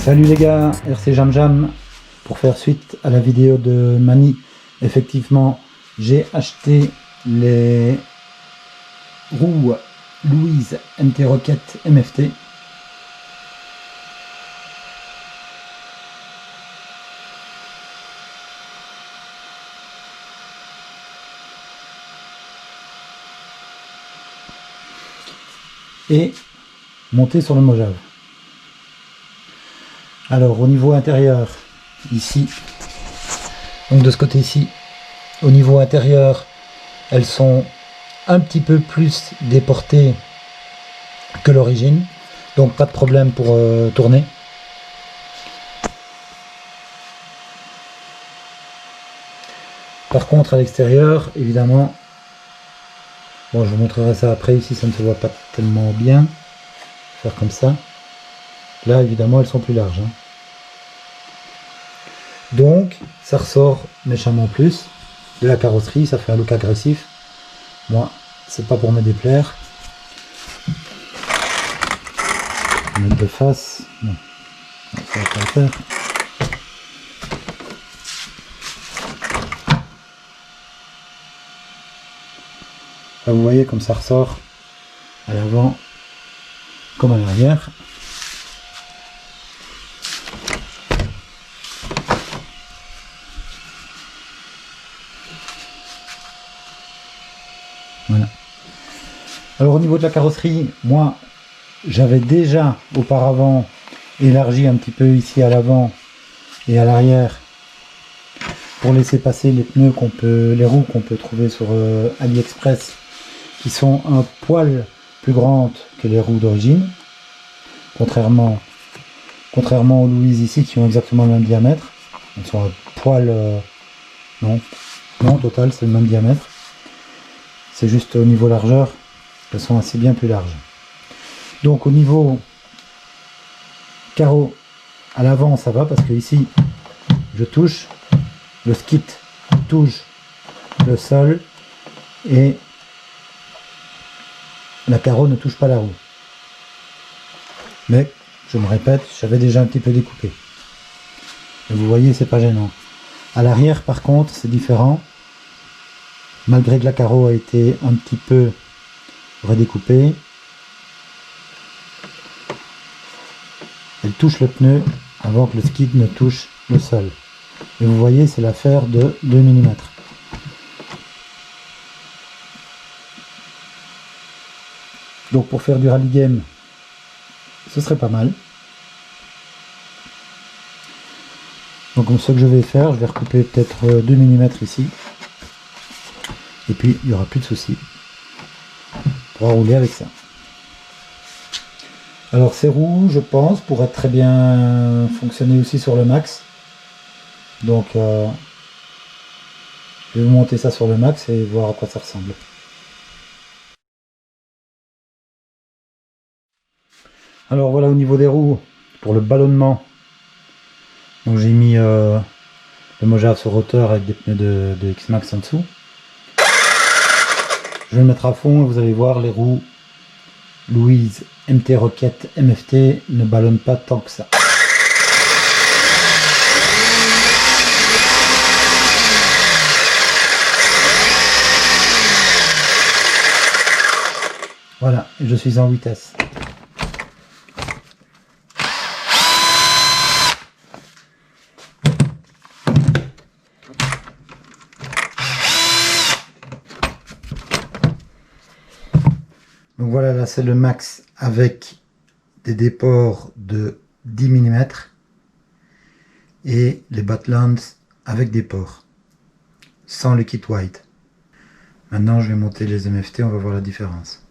Salut les gars, RC Jam Jam. Pour faire suite à la vidéo de Mani, effectivement j'ai acheté les roues Louise MT Rocket MFT. Et monté sur le Mojave. Alors au niveau intérieur, ici, donc de ce côté ci, au niveau intérieur, elles sont un petit peu plus déportées que l'origine, donc pas de problème pour tourner. Par contre à l'extérieur, évidemment, bon je vous montrerai ça après, ici ça ne se voit pas tellement bien, faire comme ça. Là évidemment elles sont plus larges, hein. Donc ça ressort méchamment plus de la carrosserie, ça fait un look agressif. Moi c'est pas pour me déplaire. Mettre de face, non, ça va pas le faire. Là, vous voyez comme ça ressort à l'avant comme à l'arrière. Voilà. Alors au niveau de la carrosserie, moi j'avais déjà auparavant élargi un petit peu ici à l'avant et à l'arrière pour laisser passer les pneus les roues qu'on peut trouver sur AliExpress, qui sont un poil plus grandes que les roues d'origine, contrairement aux Louise ici qui ont exactement le même diamètre. Elles sont un poil non, au total c'est le même diamètre. C'est juste au niveau largeur, elles sont assez bien plus larges. Donc au niveau carreau à l'avant ça va, parce que ici je touche, le skid touche le sol et la carreau ne touche pas la roue. Mais je me répète, j'avais déjà un petit peu découpé. Et vous voyez, c'est pas gênant. À l'arrière par contre c'est différent. Malgré que la carreau a été un petit peu redécoupée, elle touche le pneu avant que le skid ne touche le sol. Et vous voyez, c'est l'affaire de 2 mm. Donc pour faire du rallye game, ce serait pas mal. Donc ce que je vais faire, je vais recouper peut-être 2 mm ici. Et puis il n'y aura plus de soucis pour rouler avec ça. Alors ces roues, je pense, pourraient très bien fonctionner aussi sur le Max. Donc je vais vous monter ça sur le Max et voir à quoi ça ressemble. Alors voilà au niveau des roues, pour le ballonnement. Donc j'ai mis le Mojave sur roteur avec des pneus de X-Max en dessous. Je vais le mettre à fond et vous allez voir, les roues Louise MT Rocket MFT ne ballonnent pas tant que ça. Voilà, je suis en vitesse. Donc voilà, là c'est le Max avec des déports de 10 mm et les Badlands avec des ports sans le kit white. Maintenant je vais monter les MFT, on va voir la différence.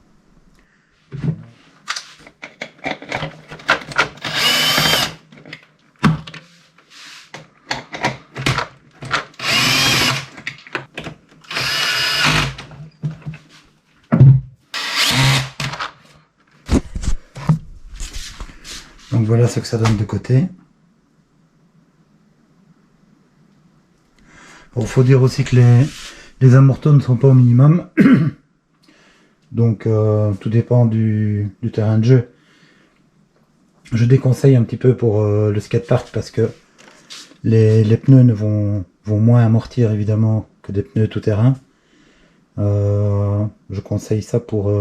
Donc voilà ce que ça donne de côté. Il faut dire aussi que les amortos ne sont pas au minimum. Donc tout dépend du terrain de jeu. Je déconseille un petit peu pour le skatepark parce que les pneus vont moins amortir évidemment que des pneus tout terrain. Je conseille ça pour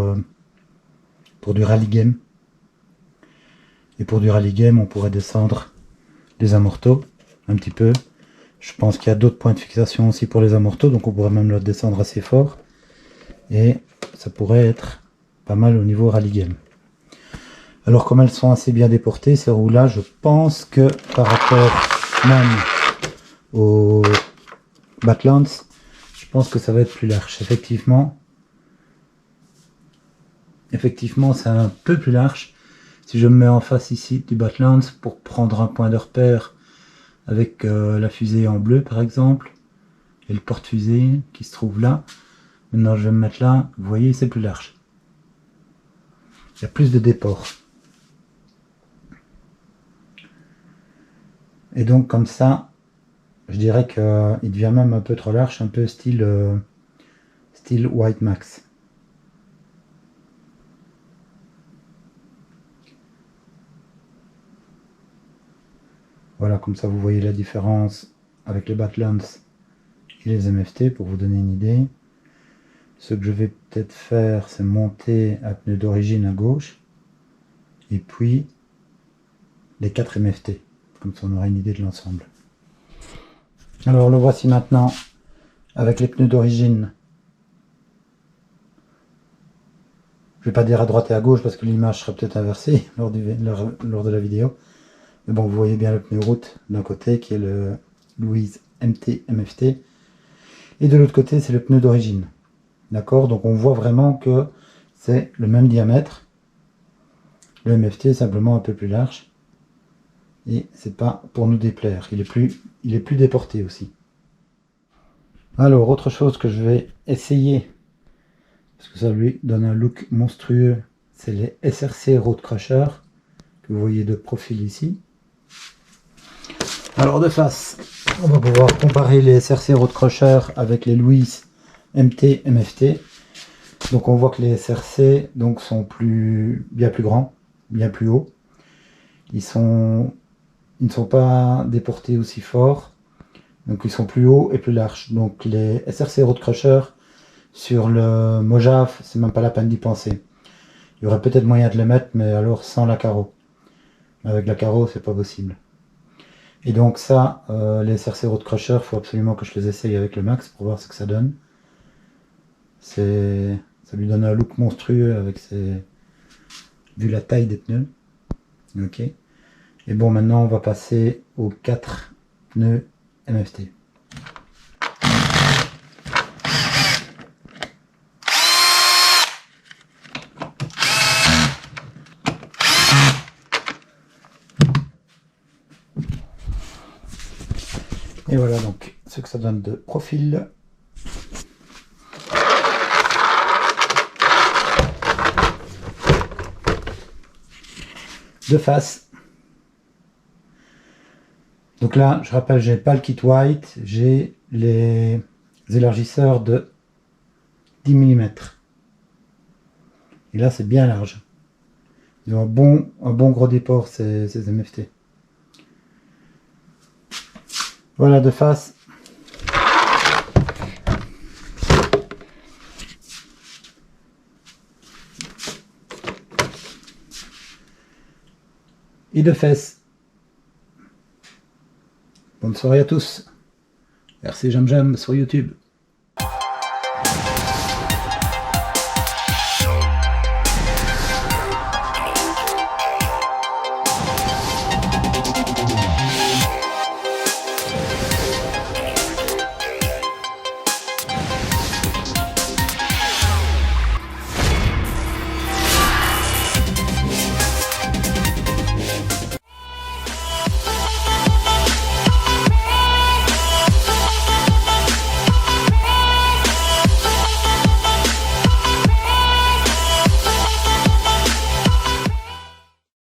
du rally game. Et pour du rally game, on pourrait descendre les amortos un petit peu. Je pense qu'il y a d'autres points de fixation aussi pour les amortos, donc on pourrait même le descendre assez fort. Et ça pourrait être pas mal au niveau rally game. Alors comme elles sont assez bien déportées, ces roues-là, je pense que par rapport même aux Badlands, je pense que ça va être plus large. Effectivement, c'est un peu plus large. Si je me mets en face ici du Badlands pour prendre un point de repère avec la fusée en bleu par exemple, et le porte-fusée qui se trouve là. Maintenant je vais me mettre là, vous voyez c'est plus large. Il y a plus de déport. Et donc comme ça, je dirais qu'il devient même un peu trop large, un peu style White Max. Voilà, comme ça vous voyez la différence avec les Badlands et les MFT pour vous donner une idée. Ce que je vais peut-être faire, c'est monter un pneu d'origine à gauche et puis les 4 MFT. Comme ça on aura une idée de l'ensemble. Alors le voici maintenant avec les pneus d'origine. Je vais pas dire à droite et à gauche parce que l'image sera peut-être inversée lors de la vidéo. Mais bon, vous voyez bien le pneu route d'un côté qui est le Louise MT MFT. Et de l'autre côté, c'est le pneu d'origine. D'accord? Donc on voit vraiment que c'est le même diamètre. Le MFT est simplement un peu plus large. Et c'est pas pour nous déplaire. Il est plus déporté aussi. Alors, autre chose que je vais essayer, parce que ça lui donne un look monstrueux, c'est les SRC Road Crusher, que vous voyez de profil ici. Alors de face, on va pouvoir comparer les SRC Road Crusher avec les Louis MT MFT. Donc on voit que les SRC donc, sont bien plus grands, bien plus hauts. Ils ne sont pas déportés aussi fort, donc ils sont plus hauts et plus larges. Donc les SRC Road Crusher sur le Mojave, c'est même pas la peine d'y penser. Il y aurait peut-être moyen de les mettre, mais alors sans la carreau. Avec la carreau, c'est pas possible. Et donc ça, les SRC Road Crusher, il faut absolument que je les essaye avec le max pour voir ce que ça donne. Ça lui donne un look monstrueux avec vu la taille des pneus. Ok. Et bon, maintenant on va passer aux 4 pneus MFT. Et voilà donc ce que ça donne de profil. De face. Donc là, je rappelle, j'ai pas le kit white, j'ai les élargisseurs de 10 mm. Et là, c'est bien large. Ils ont un bon gros déport, ces MFT. Voilà, de face. Et de fesses. Bonne soirée à tous. RC J'aime sur YouTube.